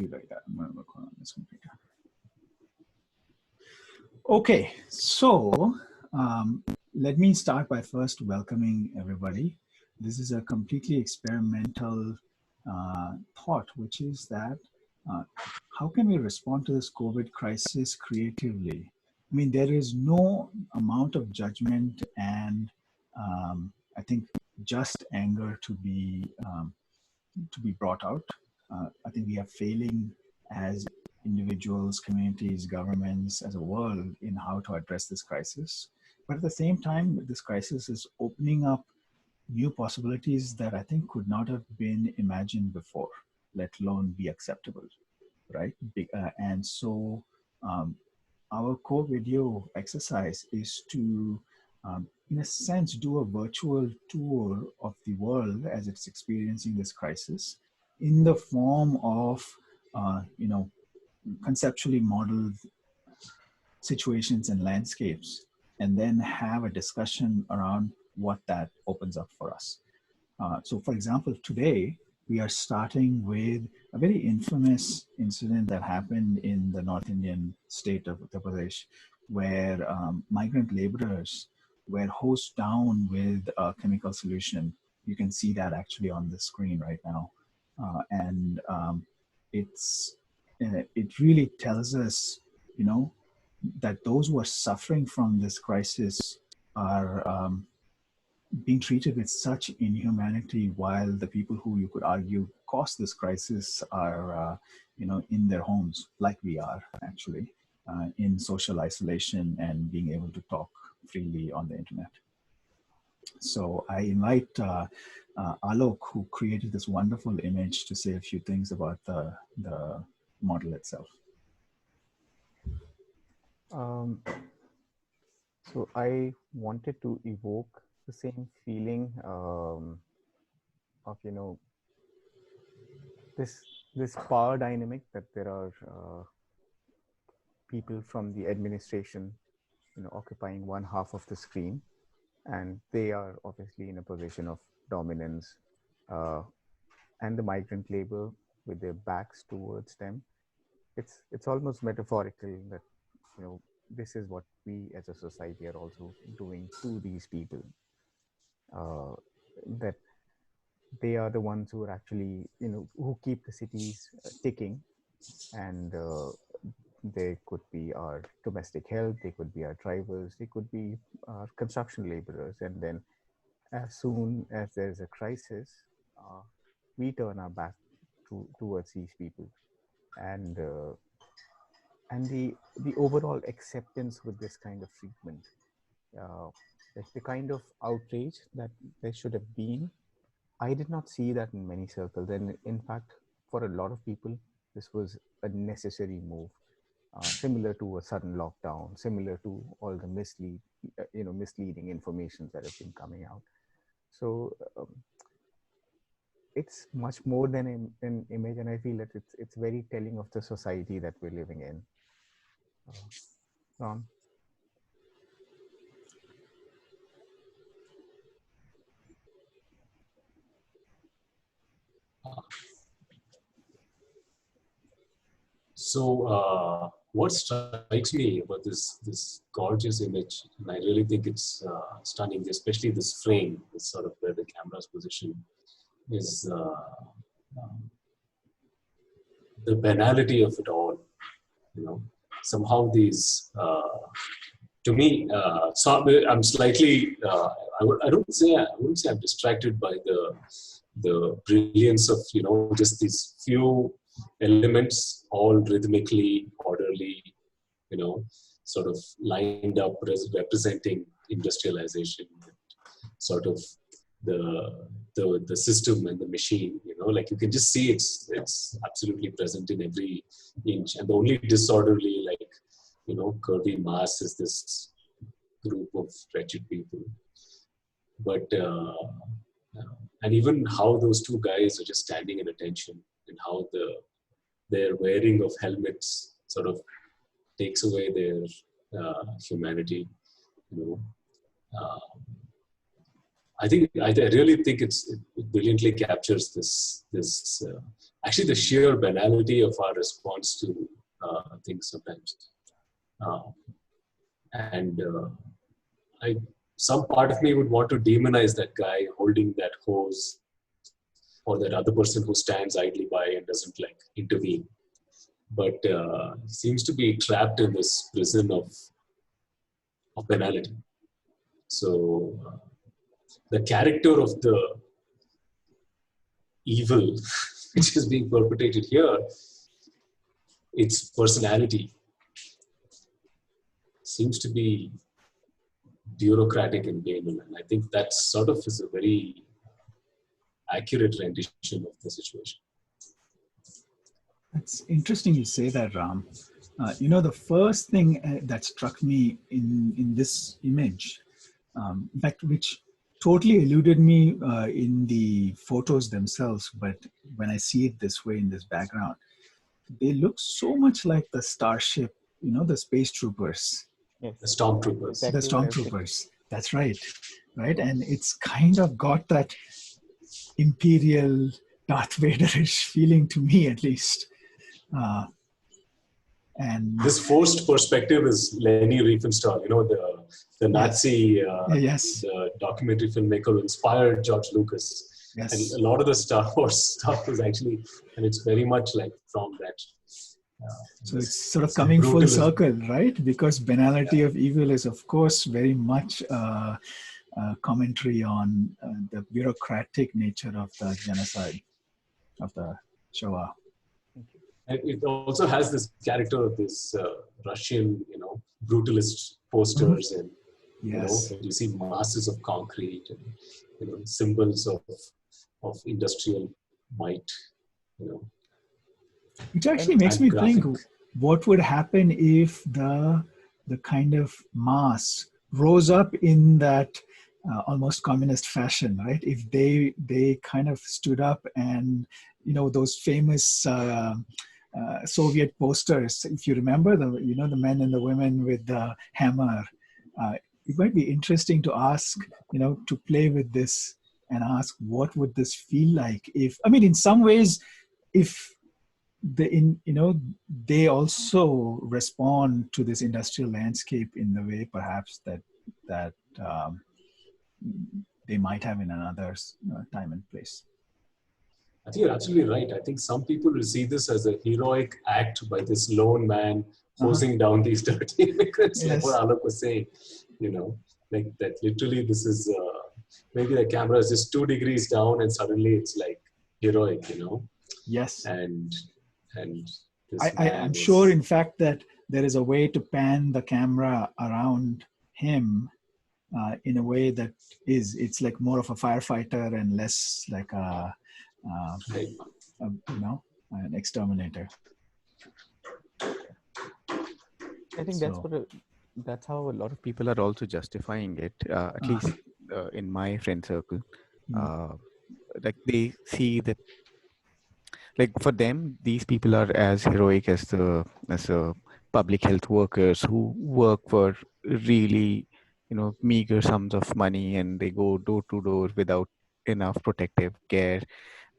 computer. Yeah, I'm going to work on this computer. Okay, so let me start by first welcoming everybody. This is a completely experimental thought, which is that how can we respond to this COVID crisis creatively? I mean, there is no amount of judgment and I think just anger to be brought out. I think we are failing as individuals, communities, governments, as a world in how to address this crisis. But at the same time, this crisis is opening up new possibilities that I think could not have been imagined before, let alone be acceptable, right? And so our core video exercise is to, in a sense, do a virtual tour of the world as it's experiencing this crisis in the form of, conceptually modeled situations and landscapes, and then have a discussion around what that opens up for us. So for example, today we are starting with a very infamous incident that happened in the North Indian state of Uttar Pradesh, where migrant laborers were hosed down with a chemical solution. You can see that actually on the screen right now. It really tells us, that those who are suffering from this crisis are being treated with such inhumanity, while the people who you could argue caused this crisis are, in their homes, like we are actually, in social isolation and being able to talk freely on the internet. So I invite Alok, who created this wonderful image, to say a few things about the model itself. So I wanted to evoke the same feeling of, this power dynamic, that there are people from the administration, occupying one half of the screen, and they are obviously in a position of dominance, and the migrant labor with their backs towards them. It's almost metaphorical that, this is what we as a society are also doing to these people. That they are the ones who are actually, who keep the cities ticking, and they could be our domestic help, they could be our drivers, they could be our construction laborers. And then as soon as there's a crisis, we turn our back towards these people. And the overall acceptance with this kind of treatment, like the kind of outrage that there should have been, I did not see that in many circles. And in fact, for a lot of people, this was a necessary move, similar to a sudden lockdown, similar to all the misleading information that have been coming out. So it's much more than an image, and I feel that it's very telling of the society that we're living in. Ron? So what strikes me about this gorgeous image, and I really think it's stunning, especially this frame, this sort of where the camera's position is, the banality of it all. Somehow these, to me, so I'm slightly, I wouldn't say I'm distracted by the brilliance of, just these few elements, all rhythmically, orderly, sort of lined up, representing industrialization, sort of the system and the machine. Like you can just see it's absolutely present in every inch, and the only disorderly, like, curvy mass is this group of wretched people. But and even how those two guys are just standing in attention, and how their wearing of helmets sort of takes away their humanity. I really think it brilliantly captures this actually the sheer banality of our response to things sometimes. Uh, and I some part of me would want to demonize that guy holding that hose, or that other person who stands idly by and doesn't like intervene. But he seems to be trapped in this prison of banality. So the character of the evil which is being perpetrated here, its personality seems to be bureaucratic and banal. And I think that sort of is a very accurate rendition of the situation. It's interesting you say that, Ram. The first thing that struck me in this image, in fact, which totally eluded me in the photos themselves, but when I see it this way in this background, they look so much like the starship, the space troopers. Yes. The stormtroopers. Exactly The what I was thinking. stormtroopers. That's right. Right. And it's kind of got that imperial Darth Vader-ish feeling to me, at least. And this forced perspective is Leni Riefenstahl, the Nazi, yes. the documentary filmmaker who inspired George Lucas. Yes. And a lot of the Star Wars stuff is actually, and it's very much like from that. So it's sort of coming full circle, right? Because banality of evil is, of course, very much a commentary on the bureaucratic nature of the genocide, of the Shoah. And it also has this character of this Russian, brutalist posters, and Yes. you see masses of concrete and symbols of industrial might, Which actually makes me graphic. think, what would happen if the kind of mass rose up in that almost communist fashion, right? If they kind of stood up and, those famous Soviet posters, if you remember the men and the women with the hammer, it might be interesting to ask, to play with this and ask, what would this feel like if, in some ways, if they also respond to this industrial landscape in the way perhaps that they might have in another time and place. I think you're absolutely right. I think some people will see this as a heroic act by this lone man hosing down these dirty immigrants, like what Alok was saying, like that literally this is, maybe the camera is just 2 degrees down and suddenly it's like heroic, Yes. And I'm sure, in fact, that there is a way to pan the camera around him in a way that it's like more of a firefighter and less like an exterminator. I think that's how a lot of people are also justifying it, at least in my friend circle. Like they see that, like for them, these people are as heroic as the public health workers who work for really, meager sums of money, and they go door to door without enough protective care.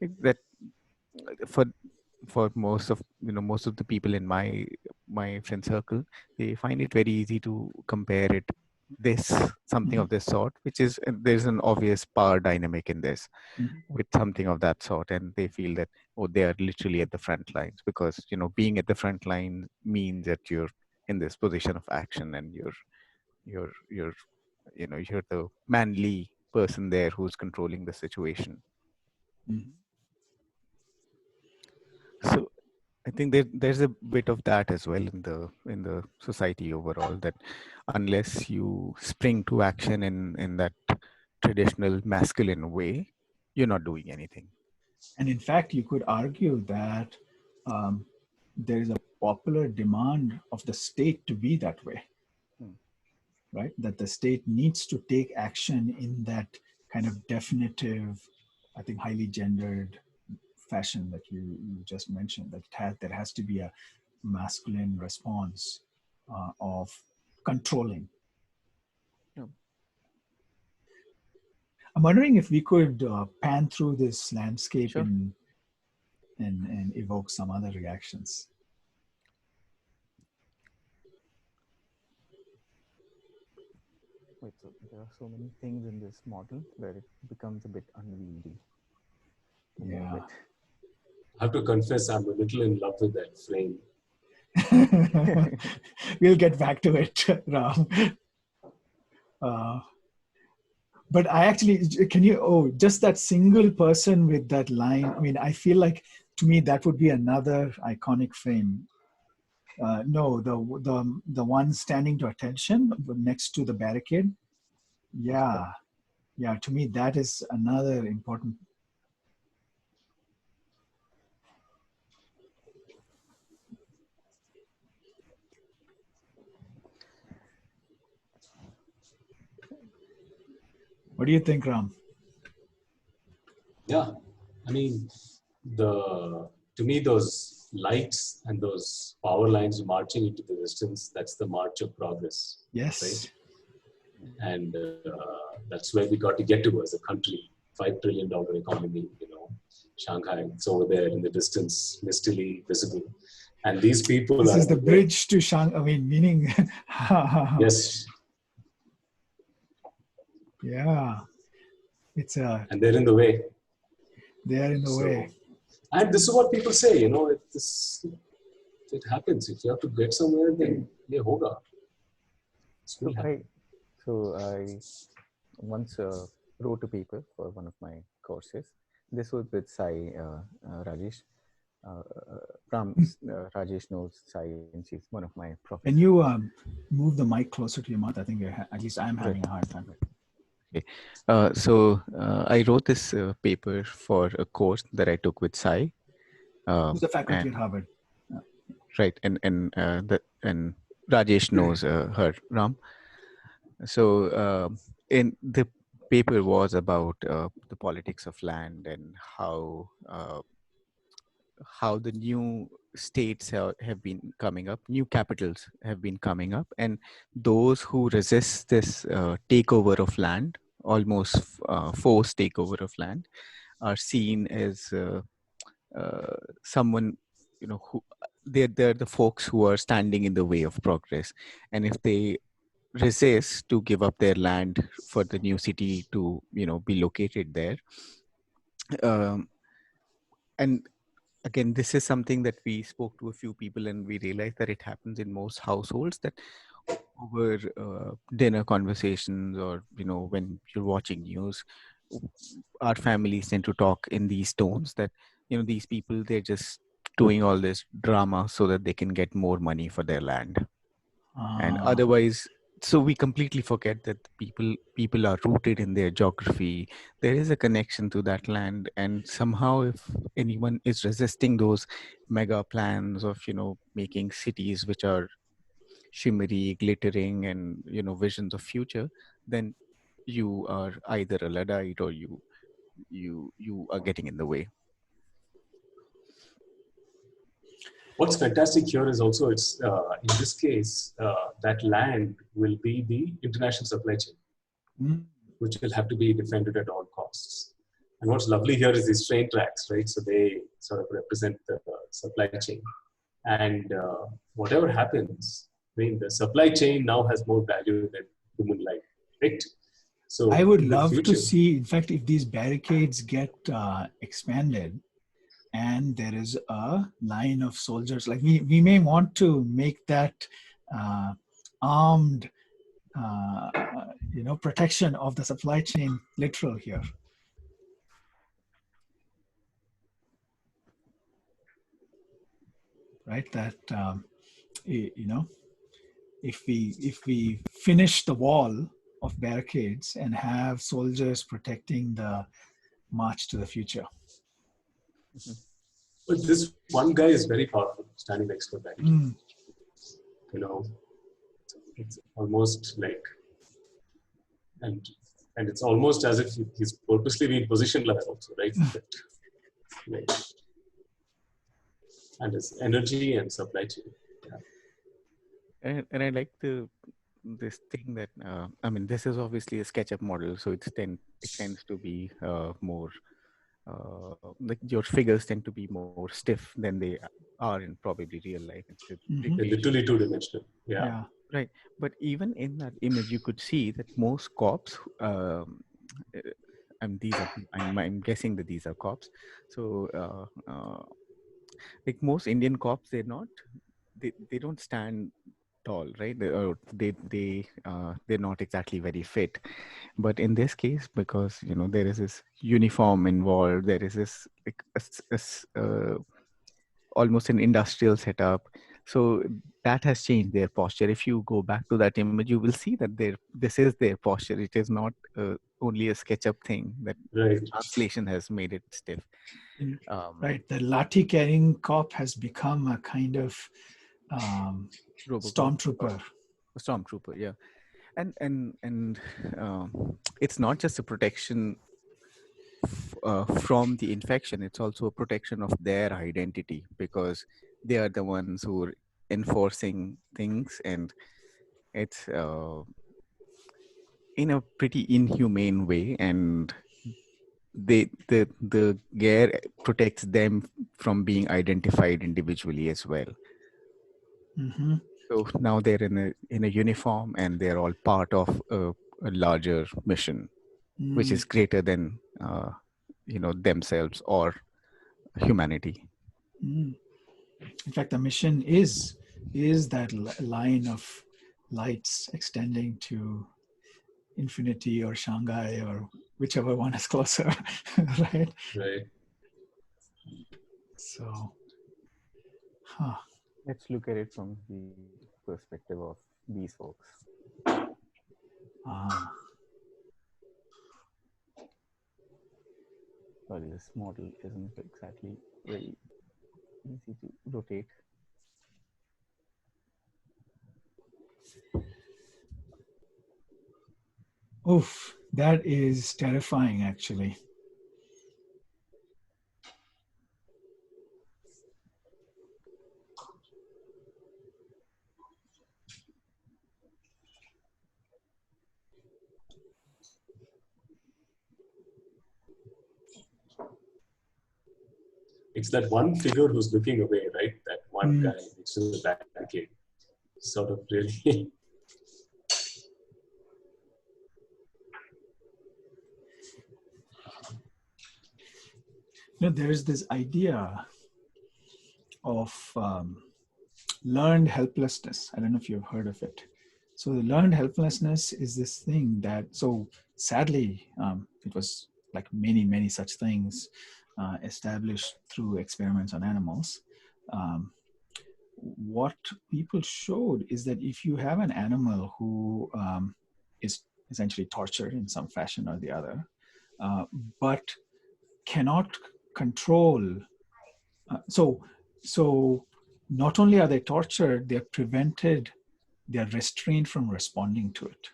Like that for most of the people in my friend circle, they find it very easy to compare it something of this sort, which is, there's an obvious power dynamic in this with something of that sort, and they feel that, oh, they are literally at the front lines, because being at the front line means that you're in this position of action, and you're the manly person there who's controlling the situation. So I think there's a bit of that as well in the society overall, that unless you spring to action in that traditional masculine way, you're not doing anything. And in fact, you could argue that there is a popular demand of the state to be that way, right? That the state needs to take action in that kind of definitive, I think, highly gendered fashion that you just mentioned, that there has to be a masculine response of controlling. I'm wondering if we could pan through this landscape Sure. and evoke some other reactions. Wait, so there are so many things in this model that it becomes a bit unwieldy to move Yeah. it. I have to confess, I'm a little in love with that frame. We'll get back to it, Ram. But I actually, just that single person with that line. I mean, I feel like to me that would be another iconic frame. No, the one standing to attention next to the barricade. Yeah, yeah. To me, that is another important. What do you think, Ram? Yeah, I mean, to me, those lights and those power lines marching into the distance, that's the march of progress. Yes. Right? And that's where we got to get to as a country. $5 trillion economy, Shanghai, it's over there in the distance, mistily visible. And these people This are is the bridge to Shanghai. I mean, meaning. yes. Yeah. It's and they're in the way. They are in the way. And this is what people say, if it happens, if you have to get somewhere, then ye hoga. I once wrote a paper for one of my courses. This was with Sai Rajesh. Rajesh knows Sai, and she's one of my professors. Can you move the mic closer to your mouth? I think at least I'm having a hard time. Okay. I wrote this paper for a course that I took with Sai. Who's the faculty at Harvard? Right, and Rajesh knows her, Ram. So in the paper was about the politics of land and how the new states have been coming up, new capitals have been coming up, and those who resist this takeover of land, almost forced takeover of land, are seen as someone, who they're the folks who are standing in the way of progress. And if they resist to give up their land for the new city to be located there, and again, this is something that we spoke to a few people and we realized that it happens in most households, that over dinner conversations, or when you're watching news, our families tend to talk in these tones that these people, they're just doing all this drama so that they can get more money for their land. And otherwise, so we completely forget that people are rooted in their geography. There is a connection to that land, and somehow if anyone is resisting those mega plans of making cities which are shimmery, glittering, and visions of future, then you are either a Luddite or you are getting in the way. What's fantastic here is also it's in this case that land will be the international supply chain, which will have to be defended at all costs. And what's lovely here is these train tracks, right? So they sort of represent the supply chain. And whatever happens, I mean, the supply chain now has more value than human life, right? So I would love to see, in fact, if these barricades get expanded and there is a line of soldiers, like we may want to make that armed, protection of the supply chain literal here. Right, that if we finish the wall of barricades and have soldiers protecting the march to the future. But this one guy is very powerful, standing next to a barricade. It's almost like, and it's almost as if he's purposely being positioned like that also, right? Like, and his energy and supply chain. And I like the this thing that I mean, this is obviously a SketchUp model, so it tends to be more like your figures tend to be more stiff than they are in probably real life in Mhm. They're representation. literally two-dimensional. Yeah. Yeah. Right, but even in that image, you could see that most cops. Uh, and these are I'm guessing that these are cops. So like most Indian cops, they don't stand tall, right? They're not exactly very fit. But in this case, because there is this uniform involved, there is this like almost an industrial setup. So that has changed their posture. If you go back to that image, you will see that this is their posture. It is not only a SketchUp thing that Right. translation has made it stiff. In- Um, right. The lathi carrying cop has become a kind of um, Robocop, stormtrooper. stormtrooper, yeah. And it's not just a protection from the infection, it's also a protection of their identity, because they are the ones who are enforcing things, and it's in a pretty inhumane way, and the gear protects them from being identified individually as well. Hmm. So now they're in a uniform, and they're all part of a larger mission, which Mm, is greater than themselves or humanity. mm. In fact, the mission is that line of lights extending to infinity or Shanghai or whichever one is closer, right? Right. So, huh. Let's look at it from the perspective of these folks. Ah, Sorry, this model isn't exactly very easy to rotate. oof, that is terrifying, actually. It's that one figure who's looking away, right? That one Mm. guy next to the barricade. Sort of really. There's this idea of learned helplessness. I don't know if you've heard of it. So the learned helplessness is this thing that, so sadly, it was like many such things established through experiments on animals. Um, what people showed is that if you have an animal who is essentially tortured in some fashion or the other, but cannot control, so so not only are they tortured, they're prevented, they're restrained from responding to it.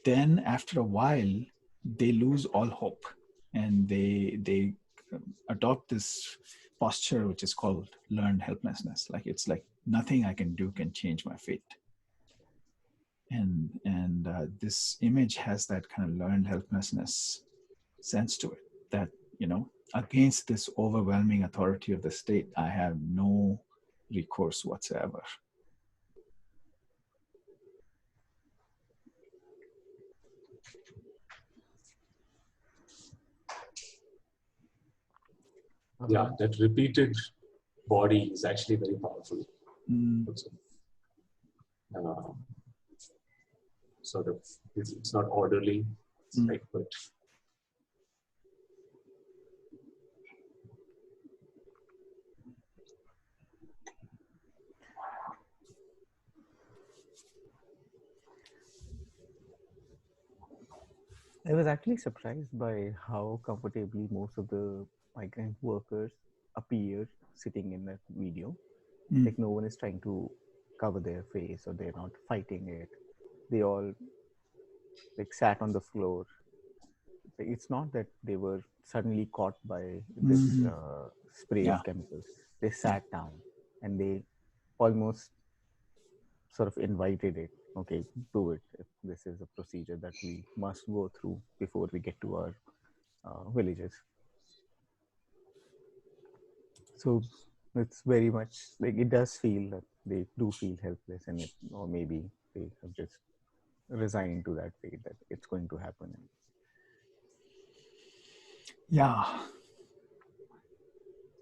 Then after a while, they lose all hope, and they adopt this posture which is called learned helplessness. Like it's like nothing I can do can change my fate. And this image has that kind of learned helplessness sense to it. That against this overwhelming authority of the state, I have no recourse whatsoever. Yeah, that repeated body is actually very powerful. Mm. Also. Sort of, it's not orderly, it's Mm. like, but I was actually surprised by how comfortably most of the migrant workers appear sitting in that video. Mm. Like no one is trying to cover their face, or they're not fighting it. They all like sat on the floor. It's not that they were suddenly caught by this Mm-hmm. spray Yeah. of chemicals. They Yeah. sat down, and they almost sort of invited it. Okay, do it. If this is a procedure that we must go through before we get to our villages. So it's very much like it does feel that they do feel helpless, and it, or maybe they have just resigned to that fate that it's going to happen. Yeah. I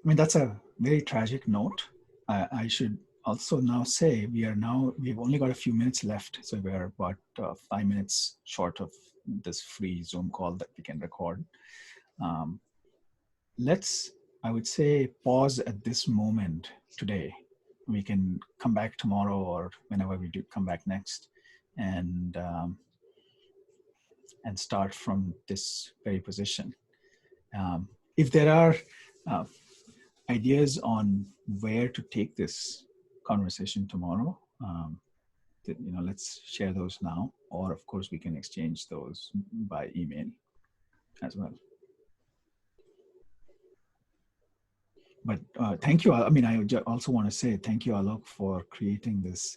mean, that's a very tragic note. I should also now say we've only got a few minutes left. So we're about 5 minutes short of this free Zoom call that we can record. Let's, I would say, pause at this moment today. We can come back tomorrow or whenever we do come back next, and start from this very position. If there are ideas on where to take this conversation tomorrow, let's share those now, or of course we can exchange those by email as well. But thank you. I mean, I also want to say thank you, Alok, for creating this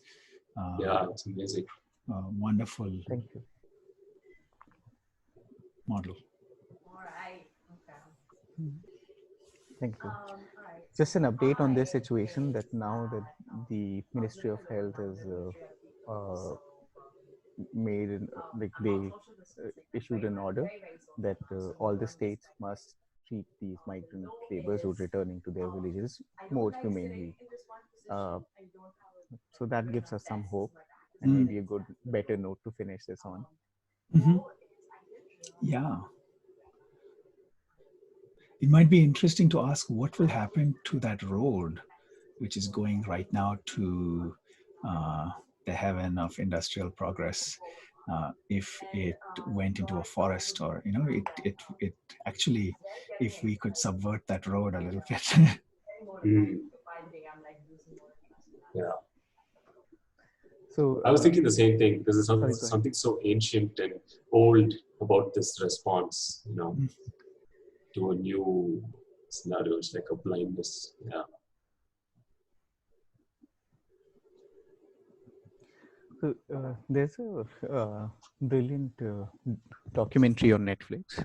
Yeah, it's amazing. Wonderful Thank you. model. Thank you. Just an update on this situation that now that the Ministry of Health has made, like they issued an order that all the states must treat these migrant laborers who are returning to their villages more humanely. So that gives us some hope and maybe a good, better note to finish this on. Mm-hmm. Yeah. It might be interesting to ask what will happen to that road, which is going right now to the heaven of industrial progress, if it went into a forest, or it actually, if we could subvert that road a little bit. Yeah. So I was thinking the same thing. There's something so ancient and old about this response, to a new scenario. It's like a blindness. Yeah. So there's a brilliant documentary on Netflix.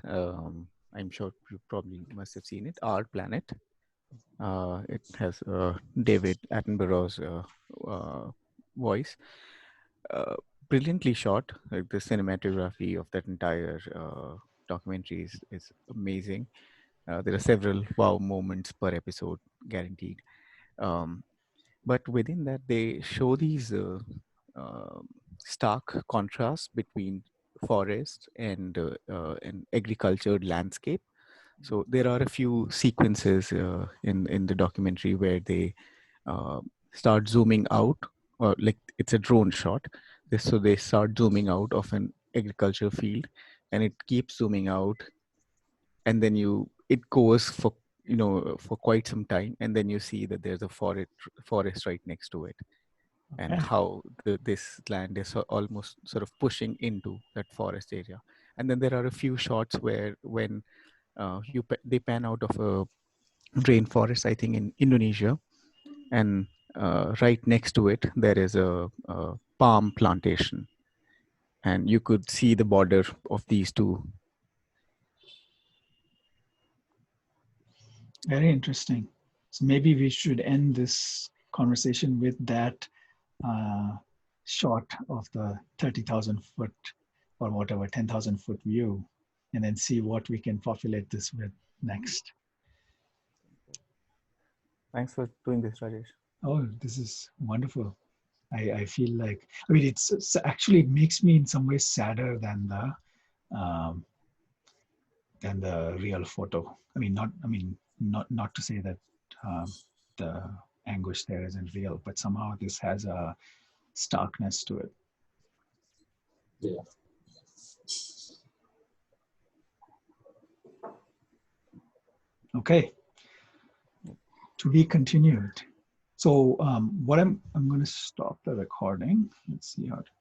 I'm sure you probably must have seen it. Our Planet. It has David Attenborough's voice. Brilliantly shot. Like the cinematography of that entire documentary is amazing. There are several wow moments per episode, guaranteed. But within that, they show these stark contrasts between forest and agricultured landscape. So there are a few sequences in the documentary where they start zooming out, or like it's a drone shot. So they start zooming out of an agriculture field, and it keeps zooming out, and then it goes for for quite some time, and then you see that there's a forest right next to it, and how this land is almost sort of pushing into that forest area. And then there are a few shots where when they pan out of a rainforest, I think in Indonesia, and right next to it there is a palm plantation, and you could see the border of these two. Very interesting. So maybe we should end this conversation with that shot of the 30,000 foot or whatever, 10,000 foot view, and then see what we can populate this with next. Thanks for doing this, Rajesh. Oh, this is wonderful. I feel like, I mean, it's actually, it makes me in some ways sadder than the real photo. I mean, not to say that the anguish there isn't real, but somehow this has a starkness to it. Yeah. Okay. To be continued. So what I'm going to stop the recording. Let's see how to